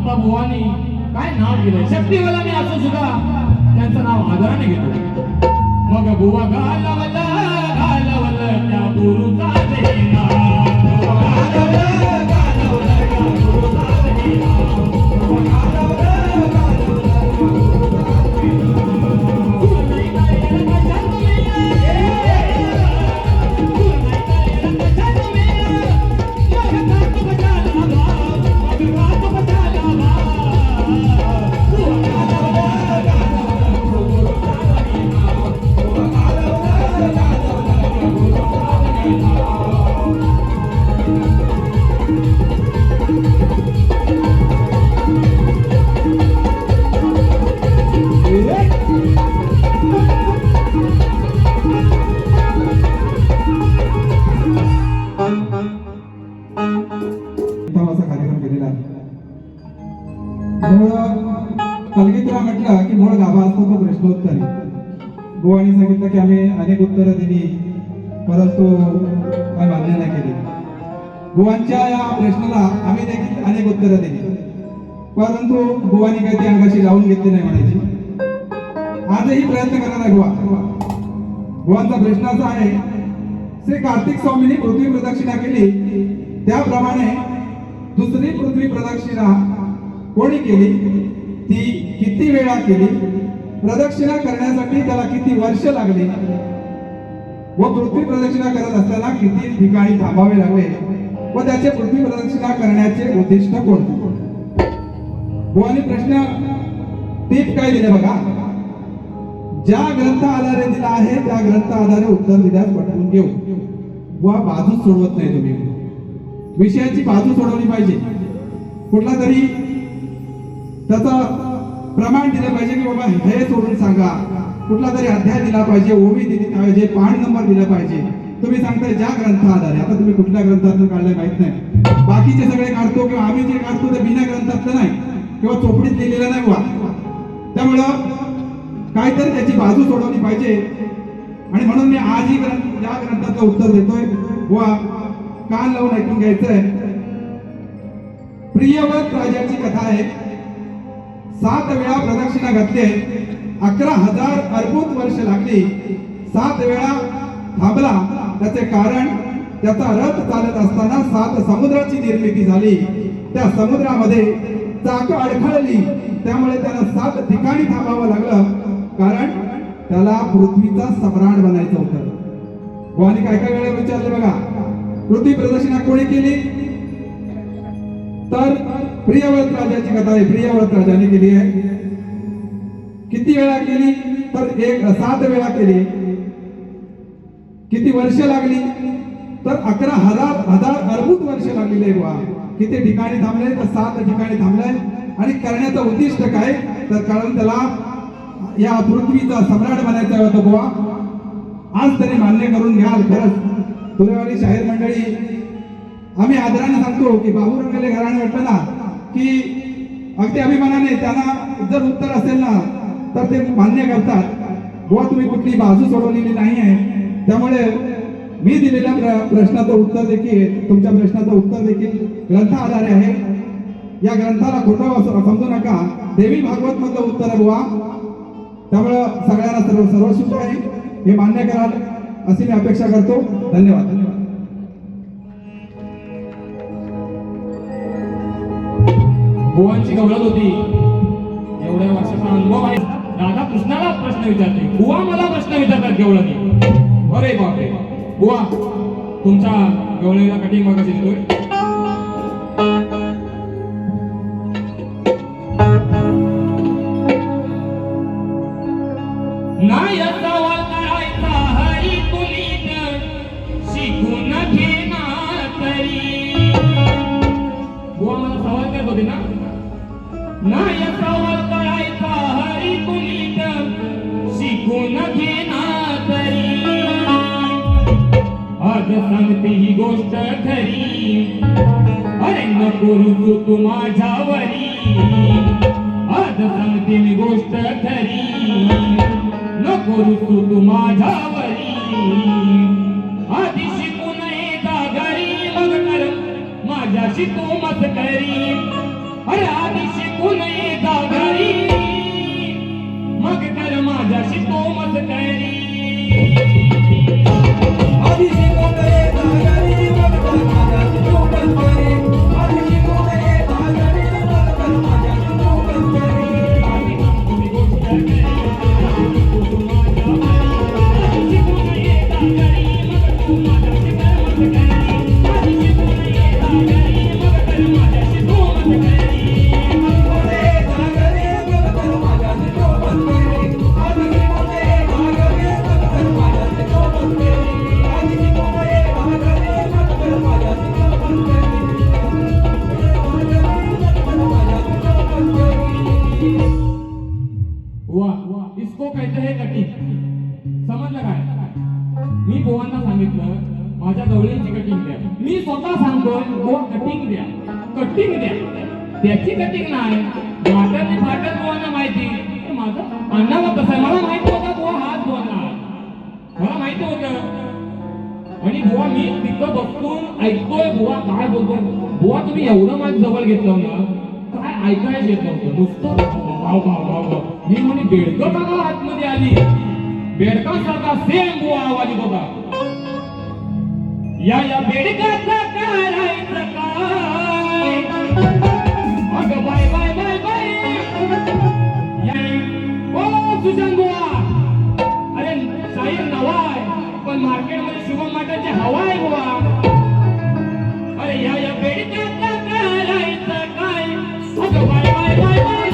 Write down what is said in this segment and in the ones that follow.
आता बुवानी काय नाव दिलंय शक्तीवाला मी असं सुद्धा त्यांचं नाव आदराने घेतो. मग बुवा घालवलं त्या गुरुचा देना घालवलं त्या गुरुचा देना कलगीतला म्हटलं की मूळ गाभा असतो तो प्रश्नोत्तरी. बुवानी सांगितलं की आम्ही अनेक उत्तरं दिली परंतु काय मान्य नाही केली. बुवांच्या या प्रश्नाला आम्ही देखील अनेक उत्तरं दिली परंतु बुवानी काही ती अंगाशी लावून घेतली नाही म्हणायची. आजही प्रयत्न करणार आहे बुवा. बुवांचा प्रश्न असा आहे, श्री कार्तिक स्वामींनी पृथ्वी प्रदक्षिणा केली त्याप्रमाणे दुसरी पृथ्वी प्रदक्षिणा कोणी केली, ती किती वेळा केली, प्रदक्षिणा करण्यासाठी त्याला किती वर्ष लागली व पृथ्वी प्रदक्षिणा करत असताना किती ठिकाणी थांबावे लागले व त्याचे पृथ्वी प्रदक्षिणा करण्याचे उद्दिष्ट कोणते. बुवानी प्रश्न टीप काय दिले बघा. ज्या ग्रंथ आधारे दिला आहे त्या ग्रंथ आधारे उत्तर दिल्यास पटवून घेऊ. बुवा बाजू सोडवत नाही तुम्ही, विषयाची बाजू सोडवली पाहिजे. कुठला तरी त्याचा प्रमाण दिलं पाहिजे की बाबा हे सोडून सांगा, कुठला तरी अध्याय दिला पाहिजे, ओवी दिली पाहिजे, पान नंबर दिला पाहिजे. तुम्ही सांगताय ज्या ग्रंथ आधारे, आता तुम्ही कुठल्या ग्रंथातून काढलंय माहित नाही. बाकीचे सगळे काढतो किंवा आम्ही जे काढतो ते बिना ग्रंथातलं नाही किंवा चोपडीत लिहिलेलं नाही बुवा. त्यामुळं काहीतरी त्याची बाजू सोडवली पाहिजे आणि म्हणून मी आजही या ग्रंथाचं उत्तर देतोय. बुवा कान लावून ऐकून घ्यायचंय. प्रियव्रत राजाची कथा आहे. 7 वेळा प्रदक्षिणा घातली, 11,000 अर्बुद वर्ष लागली. 7 वेळा थांबला. त्याचे कारण त्याचा रथ चालत असताना 7 समुद्राची निर्मिती झाली. त्या समुद्रामध्ये चाक अडखळली त्यामुळे त्याला 7 ठिकाणी थांबावं लागलं कारण त्याला पृथ्वीचा सम्राट बनायचं होतं. बुवानी काय काय वेळा विचारले बघा. पृथ्वी प्रदक्षिणा कोणी केली तर प्रियव्रत राजाची कथा आहे. प्रियव्रत राजाने केली आहे. किती वेळा केली तर 7 वेळा केली. किती वर्ष लागली तर 11,000 अर्बुद वर्ष लागलेली बुवा. किती ठिकाणी थांबले तर 7 ठिकाणी थांबले. आणि करण्याचं उद्दिष्ट काय तर कारण त्याला या पृथ्वीचा सम्राट बनायचा होता बुवा. आज तरी मान्य करून घ्याल. खरंच तुरेवाली शाहीर मंडळी आम्ही आदराने सांगतो की बाबूरंगले घराणे म्हटलं ना की अगदी अभिमानाने त्यांना जर उत्तर असेल ना तर ते मान्य करतात. बुवा तुम्ही कुठली बाजू सोडवलेली नाही आहे. त्यामुळे मी दिलेल्या प्रश्नाचं उत्तर देखील तुमच्या प्रश्नाचं उत्तर देखील ग्रंथ आधारे आहे. या ग्रंथाला खोटं समजू नका. देवी भागवत मधलं उत्तर आहे बुवा. त्यामुळे सगळ्यांना सर्वश्रेष्ठ आहे हे मान्य कराल अशी मी अपेक्षा करतो. धन्यवाद. बुवांची गवळत होती. एवढ्या वर्षाचा अनुभव आहे. राधा कृष्णाला प्रश्न विचारते, बुवा मला प्रश्न विचारतात गवळणी. अरे बापरे. बुवा तुमच्या गवळीला कटिंग बघा देतोय. नाही सवाल करायचा हरी तुलीन शिकून घेना तरी. बुवा मला सवाल करत होते ना. नाही सवाल करायचा हरी तुलीन शिकून घेना तरी. आज सांगते ही गोष्ट खरी. अरे नको रुजू तू माझ्यावरी. आज सांगते मी गोष्ट खरी. नको रुजू तू माझ्यावरी. आधी शिकू नये घरी मग कर माझ्याशी तू मत करी. अरे आधी शिकून येता घरी मग तर माझ्याशी तो मत करी आधी शिकून येता घरी मग तर माझ्याशी तो मत करी आधी शिकून येता घरी मग तर माझ्याशी तो मत करी आधी तुम्ही गोष्ट करी तू माझ्या आधी शिकून येता घरी मग तू माझ्याशी तर मत करी आधी शिकून येता घरी मग तर माझ्याशी तो मत करी वाह इसको कहते हैं कटिंग समजलं काय मी बुवांना सांगितलं माझ्या गवळींची कटिंग द्या मी स्वतः सांगतोय बुवा कटिंग द्या त्याची कटिंग नाही वाटत फाटत बुवांना माहिती पण माझं अण्णाला कसं आहे मला माहिती होतं बुवा हात धुवणार मला माहिती होतं आणि बुवा मी तिथं बघून ऐकतोय बुवा काय बोलतोय बुवा तुम्ही एवढं माझ्या जवळ घेतलं ना काय ऐकायच येत नव्हतं नुसतं भाव भाव भाव भाव मी म्हणे बेडकं बघा आतमध्ये आली बेडकासारखा सेम बुवा आवाज बघा या बेडकाचं करायचं काय अगं बाय बाय बाय बाय ओ सुशांत बुवा अरे साई नवा आहे पण मार्केटमध्ये शुभम माटाची हवा आहे बुवा अरे या बेडकाचं करायचं काय अगं बाय बाय बाय बाय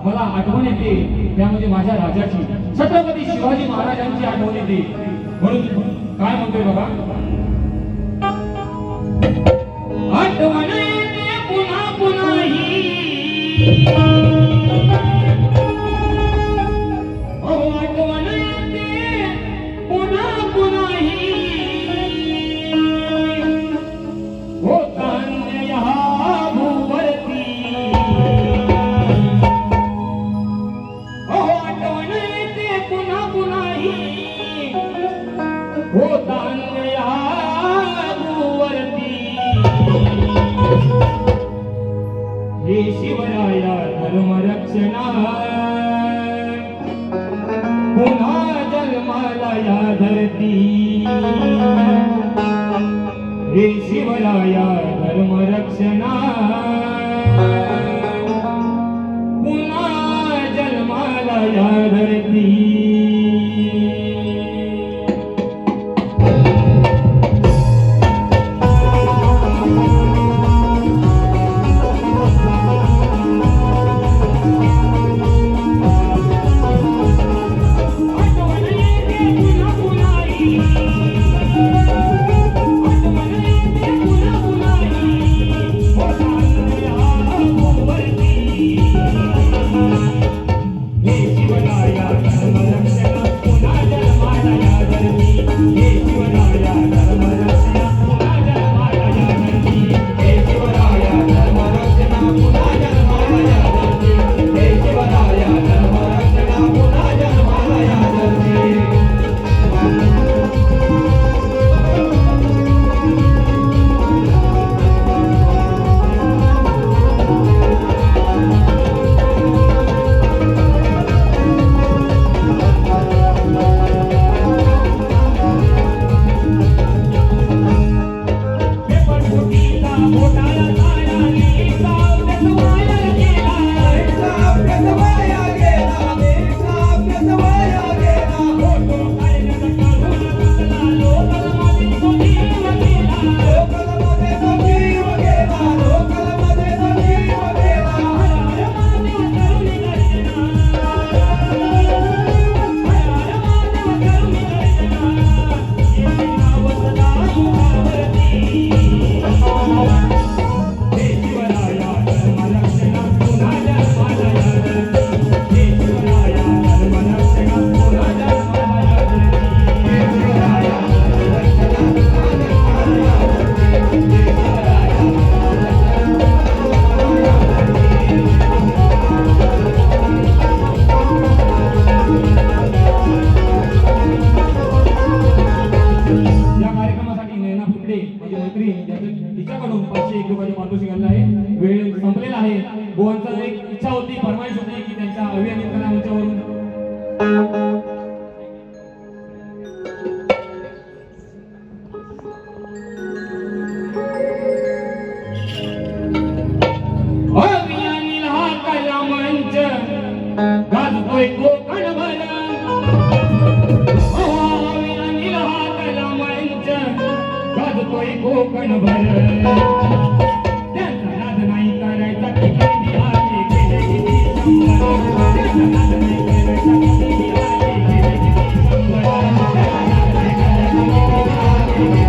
मला आठवण येते त्यामध्ये माझ्या राजाची छत्रपती शिवाजी महाराजांची आठवण येते म्हणून काय म्हणतोय बघा आठवण येते पुन्हा पुन्हा ही आठवण येते पुन्हा पुन्हा ही होता अन्याय हा भूवरती होता अन्याय हा भूवरती हे शिवराया धर्मरक्षणा पुन्हा जन्माला या धरती हे शिवराया धर्मरक्षणा पुन्हा जन्माला या धरती कोकण भर त्यांचा नाद नाही करायचा किती आले गेले किती शंभर त्यांचा नाद नाही करायचा किती आले गेले किती शंभर त्यांचा नाद नाही करायचा किती आले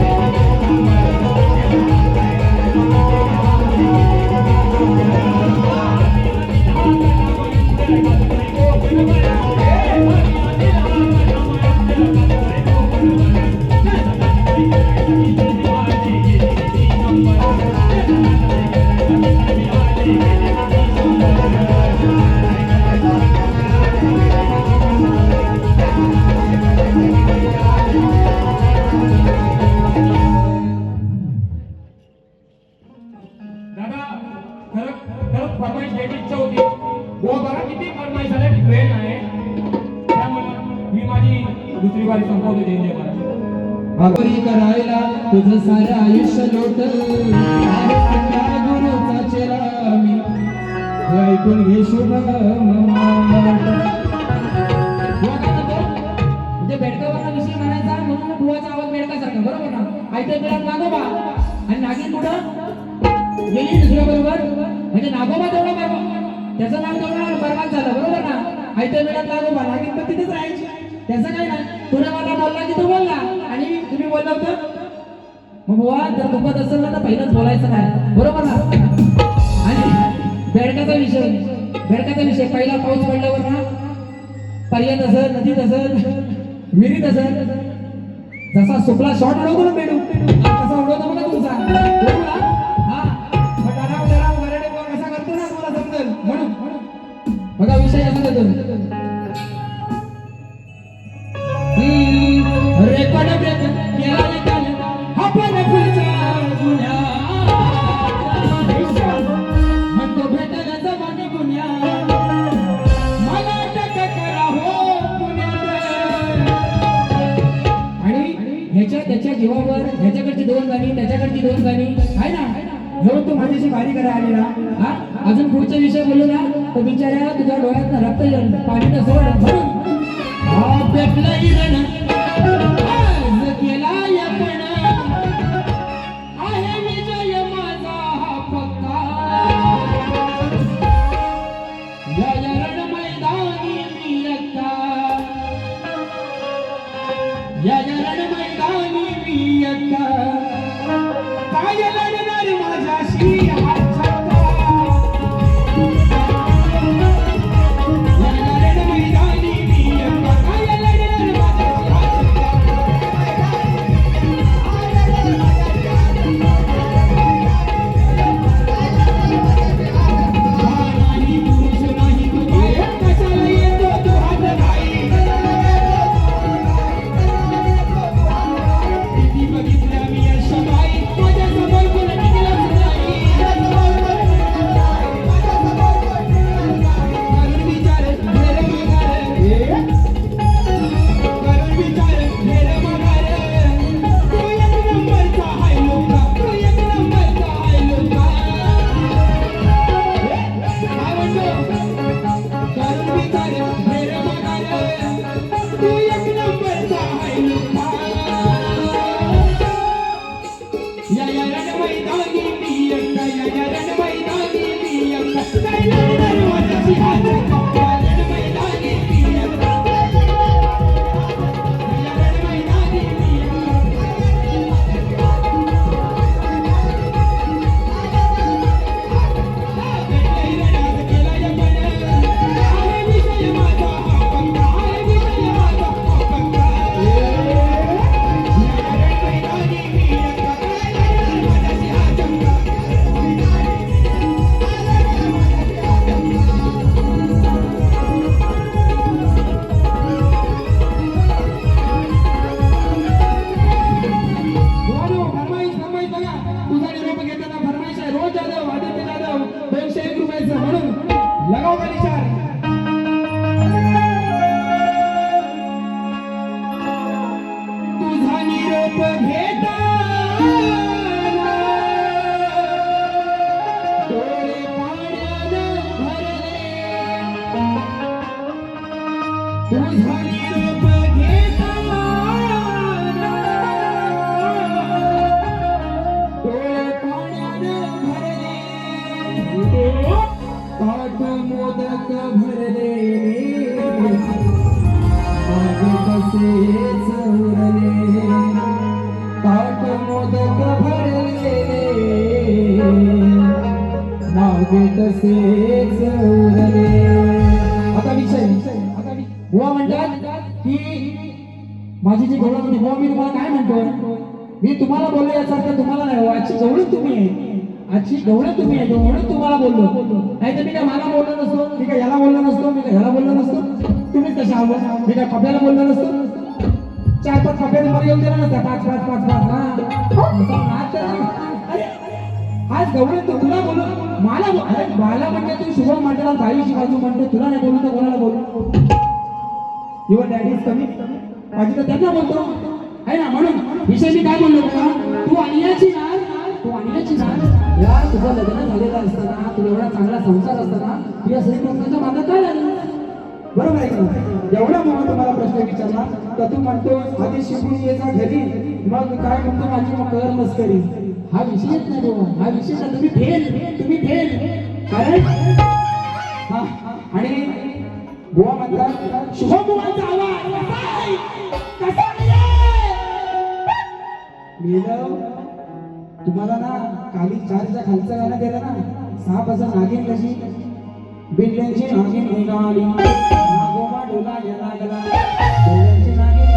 फरमाईश घ्यायची इच्छा होती व बघा किती फरमाईश झाल्या ट्रेन आहे त्यामुळे मी माझी दुसरी वारी संपवतो जय जय महाराज करायला तुझं सारं आयुष्य लोटल गुरुचा चेला मी हे ऐकून घे शुभ म्हणजे बेडकावाला विषय म्हणायचा म्हणून बुवाचा आवाज बेडकासारखा बरोबर ना आयत्या वेळात नागोबा आणि नागिन कुठं गेली दुसऱ्या बरोबर म्हणजे नागोबा तेवढा बरोबर त्याचं नाव तेवढा बरबाद झालं बरोबर ना आयत्या वेळात नागोबा नागिन पण तिथेच राहायची त्याचं काय नाही तुला मला बोलला की तो बोलला आणि तुम्ही बोलला होतं मग बुवा जर दुखत असेल ना तर पहिलंच बोलायचं नाही बरोबर ना आणि बेडकाचा विषय पहिला पाऊस पडल्यावर ना पर्यंत असेल नदीत असेल विहिरीत असेल जसा सुपला शॉट उडवतो ना बेडू तसा उडवतो बघा तुमचा बरोबर हा मग डराव वरडे बुवा कसा करतो ना तुला समजेल म्हणून बघा विषय असा देतो रेकॉर्ड ब्रेक केला निकाल आपण पुढच्या गुन्ह्यात म्हणतो भेटला जमाने गुन्ह्यात मला अटक करा हो पुण्यात आणि ह्याच्या त्याच्या जीवावर ह्याच्याकडची दोन गाणी त्याच्याकडची दोन गाणी आहे ना जेव्हा तू माझ्याशी बारी करा आलेला हा अजून पुढचा विषय बोलू ना तर बिचाऱ्या तुझ्या डोळ्यात रक्त येईल पाणी नसलं म्हणून हा पेटला इरण आज केलाय पण आहे विजय माझा हा पक्का या रण मैदानी मी एक्का या रण मैदानी मी एक्का काय लढणार माझ्याशी हा छक्का माझी जी गवळण होती बुवा, मी तुम्हाला काय म्हणतो, मी तुम्हाला बोललो याचा अर्थ तुम्हाला नाही, आजची गवळण तुम्ही आहे, आजची गवळण तुम्ही आहे म्हणून तुम्हाला बोललो. नाही तर मी काय मला बोललो नसतो, मी काय याला बोललो नसतो, मी काय ह्याला बोललो नसतो, तुम्हीच कशा आलो, मी काय पप्याला बोललो नसतो, 4-5 पप्या नंबर येऊन दिला नसता, 5-5-5-5 अरे आज गवळण तुला बोलू, मला म्हणजे तू शुभम म्हणतो, ताईची बाजू म्हणतो, तुला नाही बोलू तर कोणाला बोलू? युअर डॅडी इज कमी, माझी तर त्यांना बोलतो आहे ना. म्हणून विषय मी काय बोललो का, तू अनियाची ना, यार तुझं लग्न झालेलं असताना, तुला एवढा चांगला संसार असताना तुझ्या श्रीकृष्णाच्या मागं काय लागलं? बरोबर आहे का? एवढा मोठा तुम्हाला प्रश्न विचारला तर तू म्हणतो आधी शिकून यायचा घरी, मग काय म्हणतो माझी मग कर मस्करी. हा विषयच नाही बाबा, हा विषय नाही. तुम्ही फेल कारण हा. आणि बुवा म्हणतात शुभम बुवांचा आवाज कसा मेलं. तुम्हाला ना काली 4च्या खालचं गाणं दिलं ना, 6 पासून नागिन कशी बिल्ल्यांची नागिन निघाली, नागोबा डोला या लागला, बिल्ल्यांची नागिन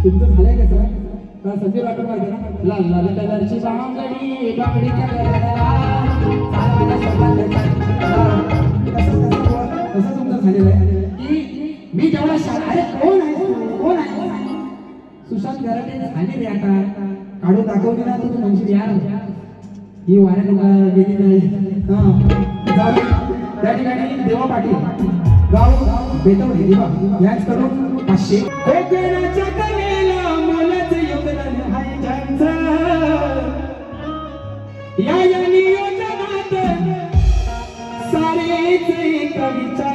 तुमचं झालंय का सर? संजय राठोड माहिती ना, लाल लाल कलरची बांगडी बांगडीच्या गळ्याला, तसं तुमचं झालेलं आहे की मी जेवढा शाळा, अरे कोण आहे सुशांत गराटे झाली रे, आता काढून दाखवली ना तू म्हणशील यार ही वाऱ्यात गेली नाही. त्या ठिकाणी देवा पाटील गाव बेतवडे देवा याच कडून 500 कोकणाच्या कलेला मोलाचं योगदान आहे ज्यांचं, या नियोजनात सारेच कविचा